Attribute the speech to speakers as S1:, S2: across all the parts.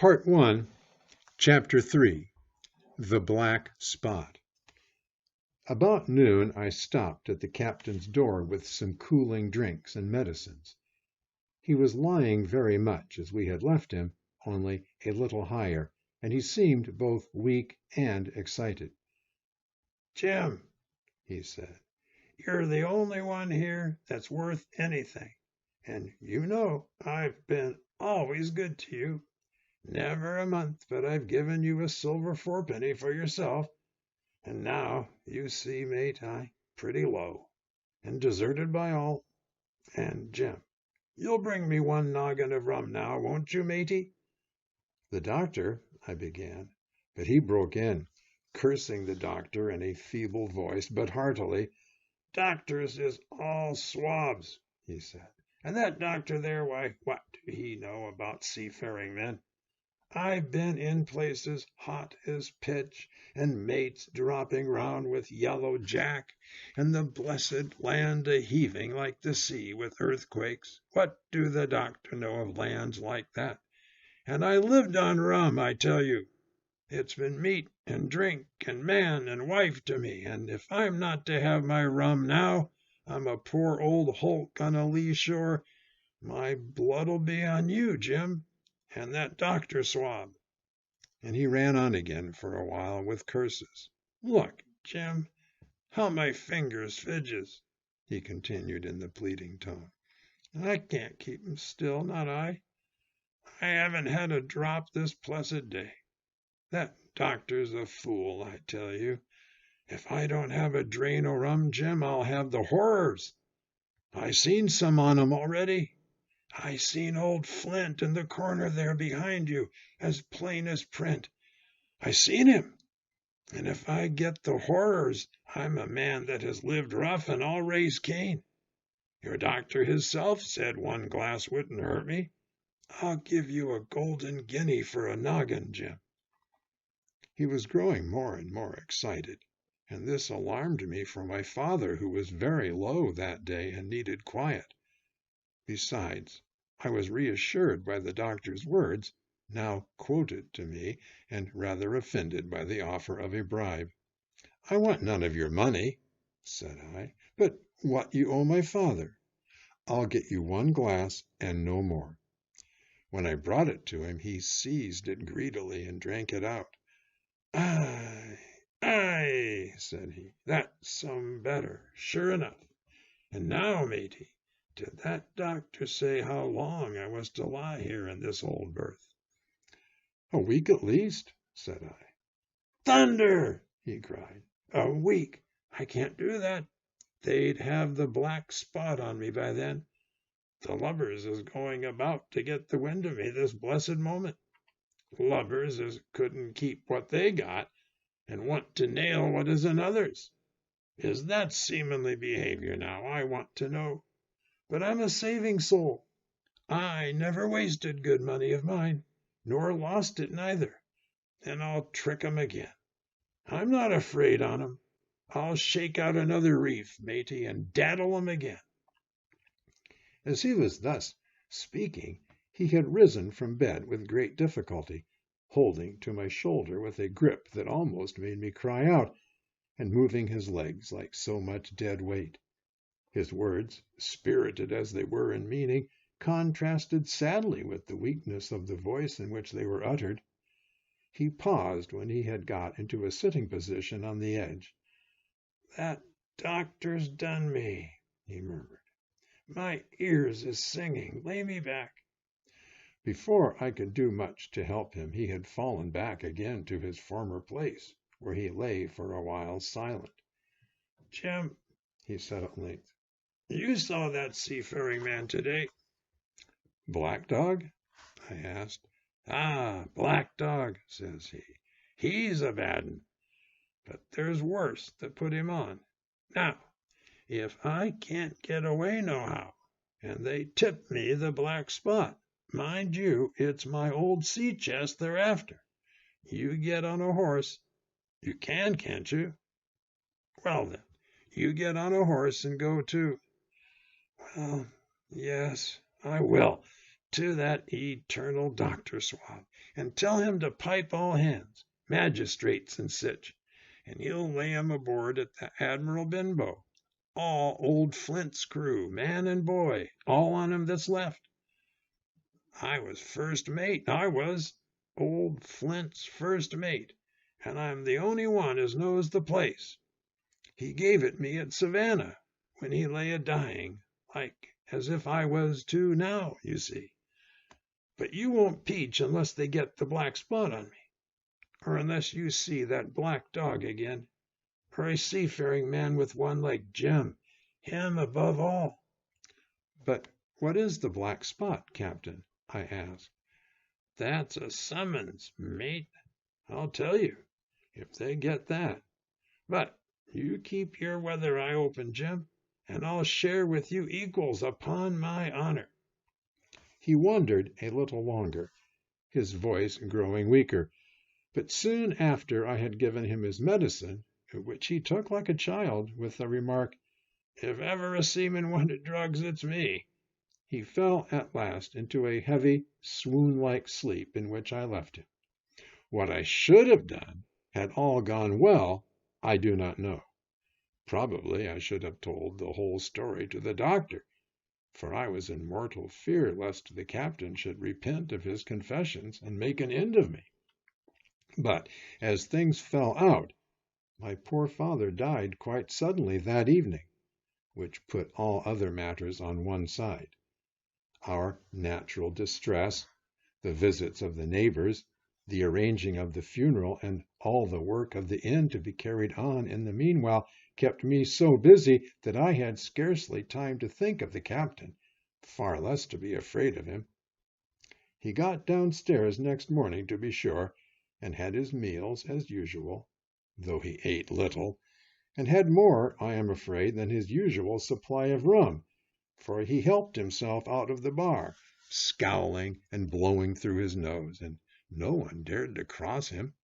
S1: Part 1, Chapter 3, The Black Spot. About noon I stopped at the captain's door with some cooling drinks and medicines. He was lying very much as we had left him, only a little higher, and he seemed both weak and excited.
S2: "Jim," he said, "you're the only one here that's worth anything, and you know I've been always good to you. Never a month but I've given you a silver fourpenny for yourself, and now, you see, mate, I'm pretty low, and deserted by all. And, Jim, you'll bring me one noggin of rum now, won't you, matey?"
S1: "The doctor," I began, but he broke in, cursing the doctor in a feeble voice, but heartily.
S2: "Doctors is all swabs," he said, "and that doctor there, why, what do he know about seafaring men? I've been in places hot as pitch, and mates dropping round with yellow jack, and the blessed land a heaving like the sea with earthquakes. What do the doctor know of lands like that? And I lived on rum, I tell you. It's been meat and drink and man and wife to me, and if I'm not to have my rum now, I'm a poor old hulk on a lee shore. My blood'll be on you, Jim, and that doctor swab."
S1: And he ran on again for a while with curses.
S2: "Look, Jim, how my fingers fidges," he continued in the pleading tone. "I can't keep 'em still, not I. I haven't had a drop this blessed day. That doctor's a fool, I tell you. If I don't have a drain o' rum, Jim, I'll have the horrors. I seen some on 'em already. I seen old Flint in the corner there behind you, as plain as print. I seen him, and if I get the horrors, I'm a man that has lived rough, and I'll raise Cain. Your doctor hisself said one glass wouldn't hurt me. I'll give you a golden guinea for a noggin, Jim."
S1: He was growing more and more excited, and this alarmed me for my father, who was very low that day and needed quiet. Besides, I was reassured by the doctor's words, now quoted to me, and rather offended by the offer of a bribe. "I want none of your money," said I, "but what you owe my father. I'll get you one glass and no more." When I brought it to him, he seized it greedily and drank it out.
S2: "Aye, aye," said he, "that's some better, sure enough. And now, matey, did that doctor say how long I was to lie here in this old berth?"
S1: "A week at least," said I.
S2: "Thunder!" he cried. "A week! I can't do that. They'd have the black spot on me by then. The lubbers is going about to get the wind of me this blessed moment. Lubbers as couldn't keep what they got, and want to nail what is another's. Is that seamanly behavior now, I want to know? But I'm a saving soul. I never wasted good money of mine, nor lost it neither, and I'll trick 'em again. I'm not afraid on 'em. I'll shake out another reef, matey, and daddle 'em again."
S1: As he was thus speaking, he had risen from bed with great difficulty, holding to my shoulder with a grip that almost made me cry out, and moving his legs like so much dead weight. His words, spirited as they were in meaning, contrasted sadly with the weakness of the voice in which they were uttered. He paused when he had got into a sitting position on the edge.
S2: "That doctor's done me," he murmured. "My ears is singing. Lay me back."
S1: Before I could do much to help him, he had fallen back again to his former place, where he lay for a while silent.
S2: "Jim,"
S1: he said at length,
S2: "you saw that seafaring man today?"
S1: "Black Dog?" I asked.
S2: "Ah, Black Dog," says he. "He's a bad 'un. But there's worse that put him on. Now, if I can't get away nohow, and they tip me the black spot, mind you, it's my old sea chest they're after. You get on a horse. You can, can't you? Well, then, you get on a horse and go too." "Well, yes, I will. to that eternal Dr. Swab, and tell him to pipe all hands, magistrates and sich, and he'll lay 'em aboard at the Admiral Benbow. All old Flint's crew, man and boy, all on 'em that's left. I was first mate, I was, old Flint's first mate, and I'm the only one as knows the place. He gave it me at Savannah, when he lay a-dying, like as if I was too now, you see. But you won't peach unless they get the black spot on me, or unless you see that black dog again, or a seafaring man with one like Jim, him above all."
S1: "But what is the black spot, Captain?" I asked.
S2: "That's a summons, mate. I'll tell you, if they get that. But you keep your weather eye open, Jim, and I'll share with you equals, upon my honor."
S1: He wondered a little longer, his voice growing weaker, but soon after I had given him his medicine, which he took like a child, with the remark,
S2: "If ever a seaman wanted drugs, it's me,"
S1: he fell at last into a heavy, swoon-like sleep in which I left him. What I should have done, had all gone well, I do not know. Probably I should have told the whole story to the doctor, for I was in mortal fear lest the captain should repent of his confessions and make an end of me. But as things fell out, my poor father died quite suddenly that evening, which put all other matters on one side. Our natural distress, the visits of the neighbors, the arranging of the funeral, and all the work of the inn to be carried on in the meanwhile, kept me so busy that I had scarcely time to think of the captain, far less to be afraid of him. He got downstairs next morning, to be sure, and had his meals as usual, though he ate little, and had more, I am afraid, than his usual supply of rum, for he helped himself out of the bar, scowling and blowing through his nose, and no one dared to cross him.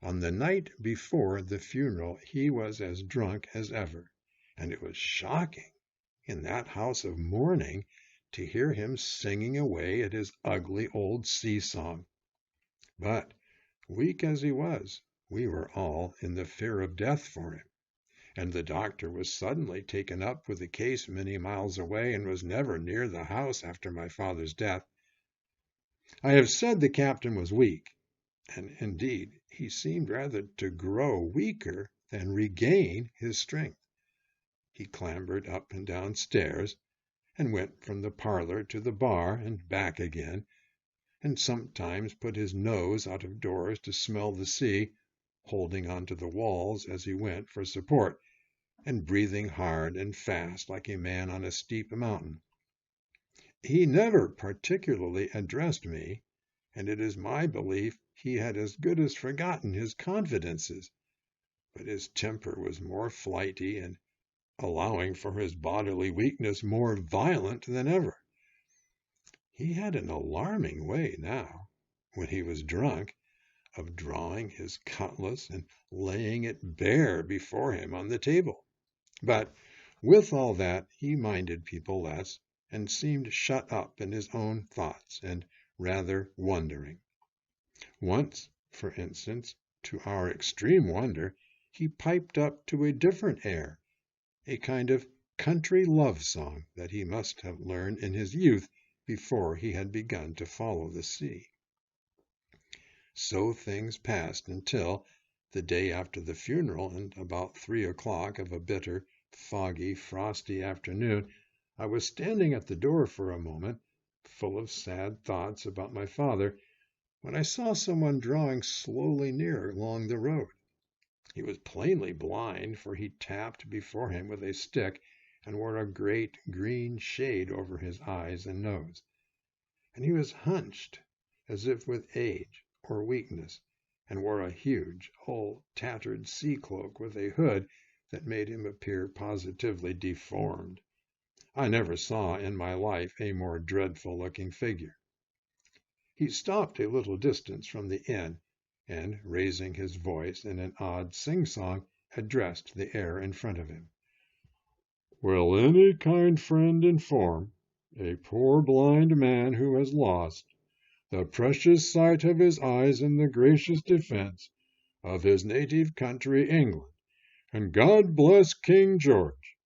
S1: On the night before the funeral he was as drunk as ever, and it was shocking, in that house of mourning, to hear him singing away at his ugly old sea-song. But, weak as he was, we were all in the fear of death for him, and the doctor was suddenly taken up with a case many miles away and was never near the house after my father's death. I have said the captain was weak, and indeed he seemed rather to grow weaker than regain his strength. He clambered up and down stairs, and went from the parlor to the bar and back again, and sometimes put his nose out of doors to smell the sea, holding on to the walls as he went for support, and breathing hard and fast like a man on a steep mountain. He never particularly addressed me, and it is my belief he had as good as forgotten his confidences, but his temper was more flighty, and, allowing for his bodily weakness, more violent than ever. He had an alarming way now, when he was drunk, of drawing his cutlass and laying it bare before him on the table. But with all that he minded people less, and seemed shut up in his own thoughts, and rather wondering. Once, for instance, to our extreme wonder, he piped up to a different air, a kind of country love song that he must have learned in his youth before he had begun to follow the sea. So things passed until, the day after the funeral, and about 3 o'clock of a bitter, foggy, frosty afternoon, I was standing at the door for a moment, full of sad thoughts about my father, when I saw someone drawing slowly near along the road. He was plainly blind, for he tapped before him with a stick, and wore a great green shade over his eyes and nose. And he was hunched, as if with age or weakness, and wore a huge, old, tattered sea-cloak with a hood that made him appear positively deformed. I never saw in my life a more dreadful-looking figure. He stopped a little distance from the inn, and, raising his voice in an odd sing-song, addressed the air in front of him. "Will any kind friend inform a poor blind man who has lost the precious sight of his eyes in the gracious defense of his native country, England. And God bless King George,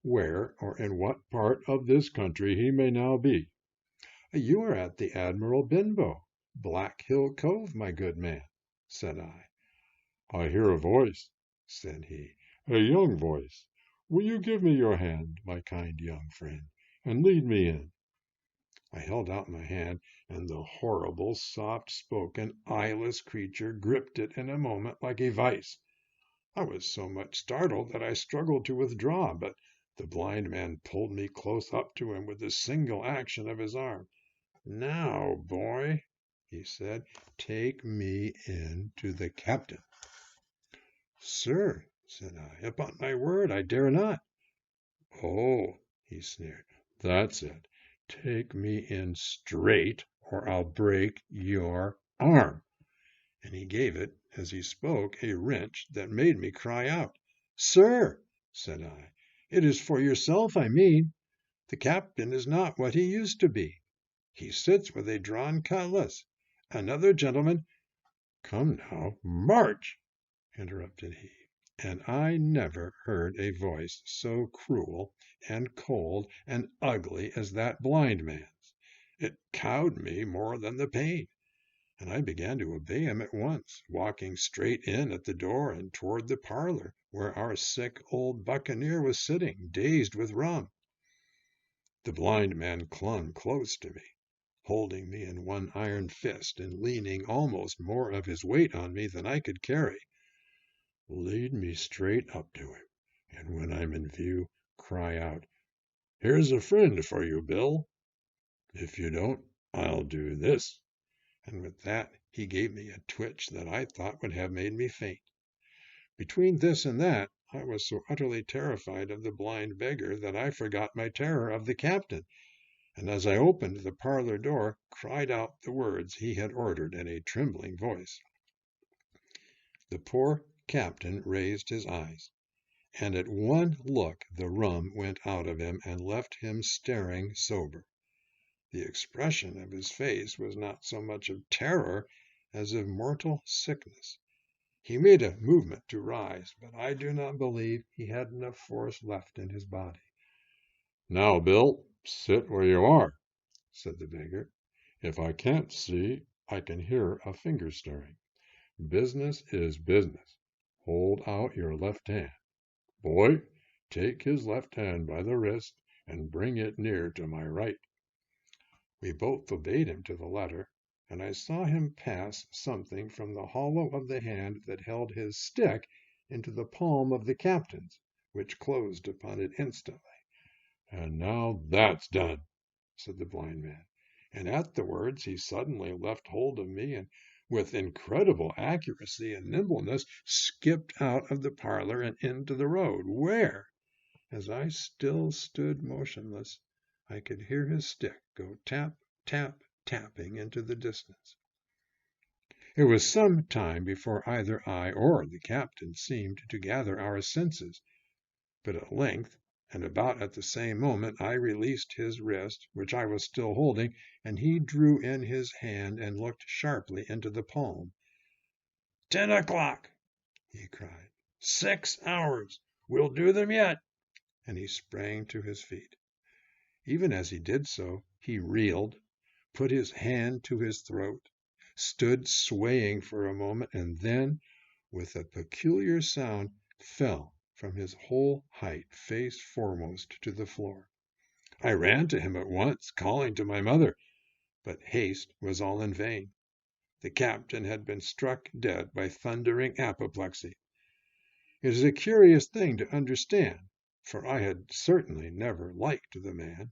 S1: where or in what part of this country he may now be. You are at the Admiral Benbow, Black Hill Cove, my good man, said I. I hear a voice, said he, a young voice. Will you give me your hand, my kind young friend, and lead me in? I held out my hand, and the horrible, soft-spoken, eyeless creature gripped it in a moment like a vice. I was so much startled that I struggled to withdraw, but the blind man pulled me close up to him with a single action of his arm. Now, boy, he said, take me in to the captain. Sir, said I, upon my word, I dare not. Oh, he sneered, that's it. Take me in straight, or I'll break your arm. And he gave it, as he spoke, a wrench that made me cry out. Sir, said I, it is for yourself I mean. The captain is not what he used to be. He sits with a drawn cutlass. Another gentleman— Come now, march, interrupted he, and I never heard a voice so cruel and cold and ugly as that blind man's. It cowed me more than the pain, and I began to obey him at once, walking straight in at the door and toward the parlor where our sick old buccaneer was sitting, dazed with rum. The blind man clung close to me, holding me in one iron fist and leaning almost more of his weight on me than I could carry. Lead me straight up to him, and when I'm in view, cry out, Here's a friend for you, Bill. If you don't, I'll do this. And with that, he gave me a twitch that I thought would have made me faint. Between this and that, I was so utterly terrified of the blind beggar that I forgot my terror of the captain, and as I opened the parlor door, cried out the words he had ordered in a trembling voice. The poor captain raised his eyes, and at one look the rum went out of him and left him staring sober. The expression of his face was not so much of terror as of mortal sickness. He made a movement to rise, but I do not believe he had enough force left in his body. Now, Bill, sit where you are, said the beggar. If I can't see, I can hear a finger stirring. Business is business. Hold out your left hand. Boy, take his left hand by the wrist and bring it near to my right. We both obeyed him to the letter, and I saw him pass something from the hollow of the hand that held his stick into the palm of the captain's, which closed upon it instantly. And now that's done, said the blind man. And at the words he suddenly left hold of me and with incredible accuracy and nimbleness skipped out of the parlor and into the road, where, as I still stood motionless, I could hear his stick go tap, tap, tapping into the distance. It was some time before either I or the captain seemed to gather our senses, but at length, and about at the same moment, I released his wrist, which I was still holding, and he drew in his hand and looked sharply into the palm. 10 o'clock, he cried. 6 hours. We'll do them yet. And he sprang to his feet. Even as he did so, he reeled, put his hand to his throat, stood swaying for a moment, and then, with a peculiar sound, fell from his whole height face foremost to the floor. I ran to him at once, calling to my mother, but haste was all in vain. The captain had been struck dead by thundering apoplexy. It is a curious thing to understand, for I had certainly never liked the man,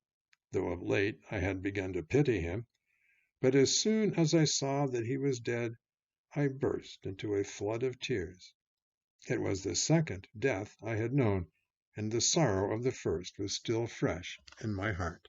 S1: though of late I had begun to pity him, but as soon as I saw that he was dead, I burst into a flood of tears. It was the second death I had known, and the sorrow of the first was still fresh in my heart.